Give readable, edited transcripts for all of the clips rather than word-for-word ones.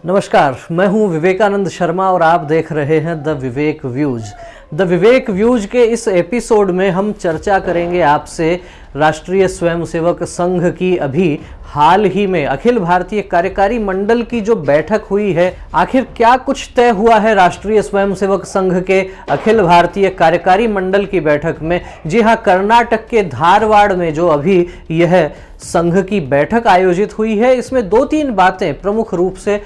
नमस्कार, मैं हूं विवेकानंद शर्मा और आप देख रहे हैं the Vivek views. The Vivek views के इस एपिसोड में हम चर्चा करेंगे आपसे राष्ट्रीय स्वयंसेवक संघ की अभी हाल ही में अखिल भारतीय कार्यकारी मंडल की जो बैठक हुई है, आखिर क्या कुछ तय हुआ है राष्ट्रीय स्वयंसेवक संघ के अखिल भारतीय कार्यकारी मंडल की बैठक में। जी हां, कर्नाटक के धारवाड़ में जो अभी यह संघ की बैठक आयोजित हुई है, इसमें दो तीन बातें प्रमुख रूप से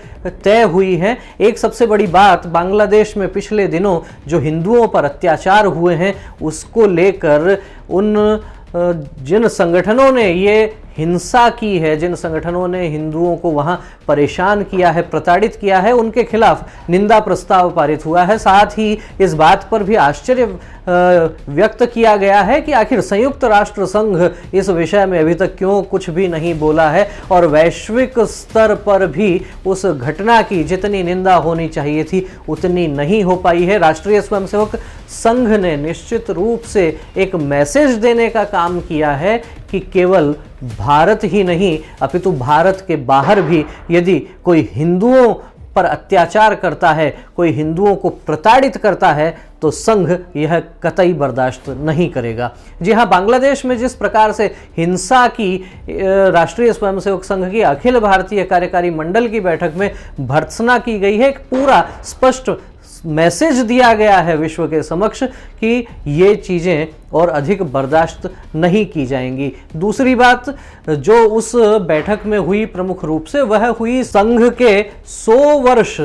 तय हुई हैं। एक सबसे बड़ी बात, बांग्लादेश में पिछले दिनों जो हिंदुओं पर अत्याचार हुए हैं उसको लेकर उन जिन संगठनों ने ये हिंसा की है, जिन संगठनों ने हिंदुओं को वहां परेशान किया है, प्रताड़ित किया है, उनके खिलाफ निंदा प्रस्ताव पारित हुआ है। साथ ही इस बात पर भी आश्चर्य व्यक्त किया गया है कि आखिर संयुक्त राष्ट्र संघ इस विषय में अभी तक क्यों कुछ भी नहीं बोला है और वैश्विक स्तर पर भी उस घटना की जितनी निंदा होनी चाहिए थी उतनी नहीं हो पाई है। राष्ट्रीय स्वयंसेवक संघ ने निश्चित रूप से एक मैसेज देने का काम किया है कि केवल भारत ही नहीं अपितु भारत के बाहर भी यदि कोई हिंदुओं पर अत्याचार करता है, कोई हिंदुओं को प्रताड़ित करता है, तो संघ यह कतई बर्दाश्त नहीं करेगा। जी हां, बांग्लादेश में जिस प्रकार से हिंसा की राष्ट्रीय स्वयंसेवक संघ की अखिल भारतीय कार्यकारी मंडल की बैठक में भर्त्सना की गई है, एक पूरा स्पष्ट मैसेज दिया गया है विश्व के समक्ष कि ये चीज़ें और अधिक बर्दाश्त नहीं की जाएंगी। दूसरी बात जो उस बैठक में हुई प्रमुख रूप से, वह हुई संघ के 100 वर्ष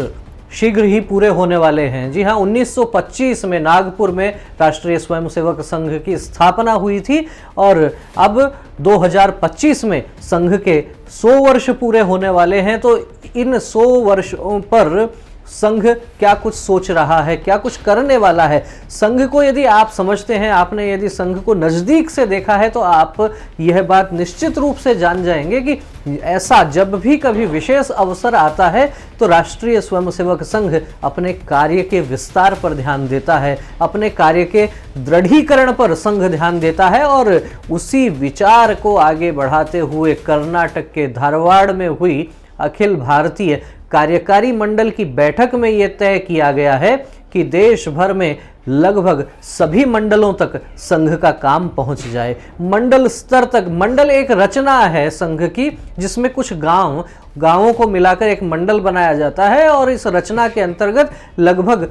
शीघ्र ही पूरे होने वाले हैं। जी हां, 1925 में नागपुर में राष्ट्रीय स्वयंसेवक संघ की स्थापना हुई थी और अब 2025 में संघ के 100 वर्ष पूरे होने वाले हैं। तो इन 100 वर्षों पर संघ क्या कुछ सोच रहा है, क्या कुछ करने वाला है। संघ को यदि आप समझते हैं, आपने यदि संघ को नज़दीक से देखा है, तो आप यह बात निश्चित रूप से जान जाएंगे कि ऐसा जब भी कभी विशेष अवसर आता है तो राष्ट्रीय स्वयंसेवक संघ अपने कार्य के विस्तार पर ध्यान देता है, अपने कार्य के दृढ़ीकरण पर संघ ध्यान देता है। और उसी विचार को आगे बढ़ाते हुए कर्नाटक के धारवाड़ में हुई अखिल भारतीय कार्यकारी मंडल की बैठक में यह तय किया गया है कि देश भर में लगभग सभी मंडलों तक संघ का काम पहुंच जाए। मंडल स्तर तक, मंडल एक रचना है संघ की जिसमें कुछ गांवों को मिलाकर एक मंडल बनाया जाता है और इस रचना के अंतर्गत लगभग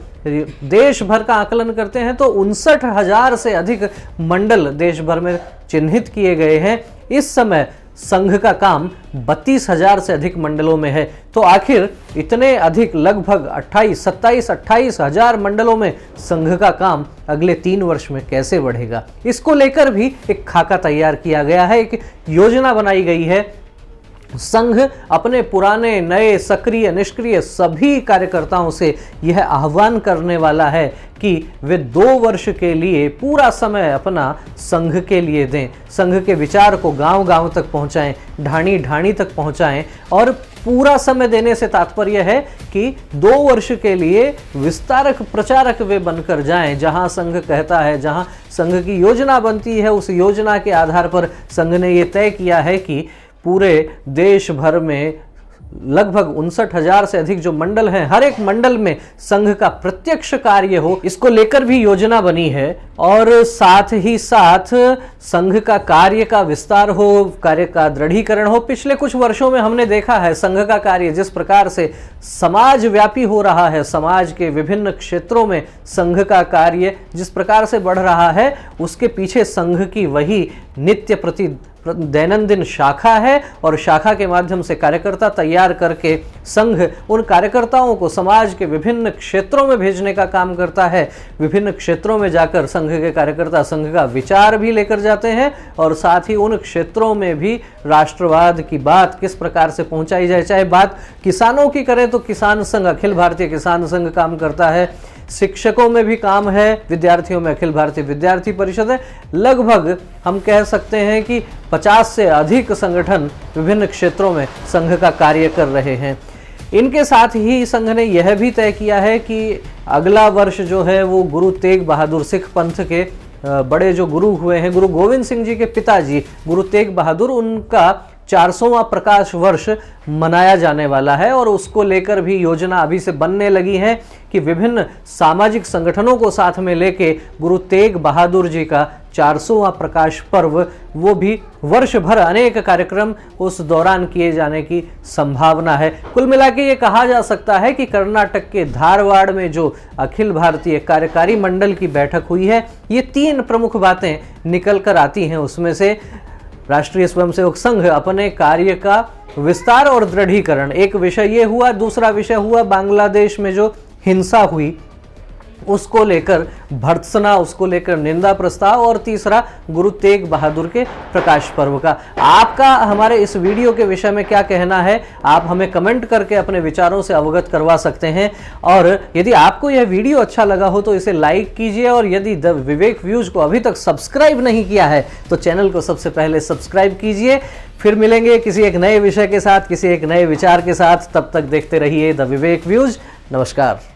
देश भर का आकलन करते हैं तो 59,000 से अधिक मंडल देश भर में चिन्हित किए गए हैं। इस समय संघ का काम 32,000 से अधिक मंडलों में है। तो आखिर इतने अधिक लगभग 28,000 मंडलों में संघ का काम अगले 3 वर्ष में कैसे बढ़ेगा, इसको लेकर भी एक खाका तैयार किया गया है, एक योजना बनाई गई है। संघ अपने पुराने, नए, सक्रिय, निष्क्रिय सभी कार्यकर्ताओं से यह आह्वान करने वाला है कि वे 2 वर्ष के लिए पूरा समय अपना संघ के लिए दें, संघ के विचार को गांव-गांव तक पहुंचाएं, ढाणी-ढाणी तक पहुंचाएं। और पूरा समय देने से तात्पर्य है कि 2 वर्ष के लिए विस्तारक प्रचारक वे बनकर जाएं। जहां संघ कहता है, जहां संघ की योजना बनती है, उस योजना के आधार पर संघ ने ये तय किया है कि पूरे देश भर में लगभग 59,000 से अधिक जो मंडल हैं, हर एक मंडल में संघ का प्रत्यक्ष कार्य हो, इसको लेकर भी योजना बनी है। और साथ ही साथ संघ का कार्य का विस्तार हो, कार्य का दृढ़ीकरण हो। पिछले कुछ वर्षों में हमने देखा है संघ का कार्य जिस प्रकार से समाज व्यापी हो रहा है, समाज के विभिन्न क्षेत्रों में संघ का कार्य जिस प्रकार से बढ़ रहा है, उसके पीछे संघ की वही नित्य प्रति दैनंदिन शाखा है और शाखा के माध्यम से कार्यकर्ता तैयार करके संघ उन कार्यकर्ताओं को समाज के विभिन्न क्षेत्रों में भेजने का काम करता है। विभिन्न क्षेत्रों में जाकर संघ के कार्यकर्ता संघ का विचार भी लेकर जाते हैं और साथ ही उन क्षेत्रों में भी राष्ट्रवाद की बात किस प्रकार से पहुंचाई जाए। चाहे बात किसानों की करें तो किसान संघ, अखिल भारतीय किसान संघ काम करता है, शिक्षकों में भी काम है, विद्यार्थियों में अखिल भारतीय विद्यार्थी परिषद है। लगभग हम कह सकते हैं कि 50 से अधिक संगठन विभिन्न क्षेत्रों में संघ का कार्य कर रहे हैं। इनके साथ ही संघ ने यह भी तय किया है कि अगला वर्ष जो है वो गुरु तेग बहादुर, सिख पंथ के बड़े जो गुरु हुए हैं, गुरु गोविंद सिंह जी के पिताजी गुरु तेग बहादुर, उनका 400वां प्रकाश वर्ष मनाया जाने वाला है और उसको लेकर भी योजना अभी से बनने लगी है कि विभिन्न सामाजिक संगठनों को साथ में लेके गुरु तेग बहादुर जी का 400वां प्रकाश पर्व, वो भी वर्ष भर अनेक कार्यक्रम उस दौरान किए जाने की संभावना है। कुल मिला के ये कहा जा सकता है कि कर्नाटक के धारवाड़ में जो अखिल भारतीय कार्यकारी मंडल की बैठक हुई है, ये 3 प्रमुख बातें निकल कर आती हैं। उसमें से राष्ट्रीय स्वयंसेवक संघ अपने कार्य का विस्तार और दृढ़ीकरण, एक विषय ये हुआ। दूसरा विषय हुआ बांग्लादेश में जो हिंसा हुई उसको लेकर भर्त्सना, उसको लेकर निंदा प्रस्ताव, और तीसरा गुरु तेग बहादुर के प्रकाश पर्व का। आपका हमारे इस वीडियो के विषय में क्या कहना है, आप हमें कमेंट करके अपने विचारों से अवगत करवा सकते हैं। और यदि आपको यह वीडियो अच्छा लगा हो तो इसे लाइक कीजिए, और यदि द विवेक व्यूज को अभी तक सब्सक्राइब नहीं किया है तो चैनल को सबसे पहले सब्सक्राइब कीजिए। फिर मिलेंगे किसी एक नए विषय के साथ, किसी एक नए विचार के साथ। तब तक देखते रहिए द विवेक व्यूज। नमस्कार।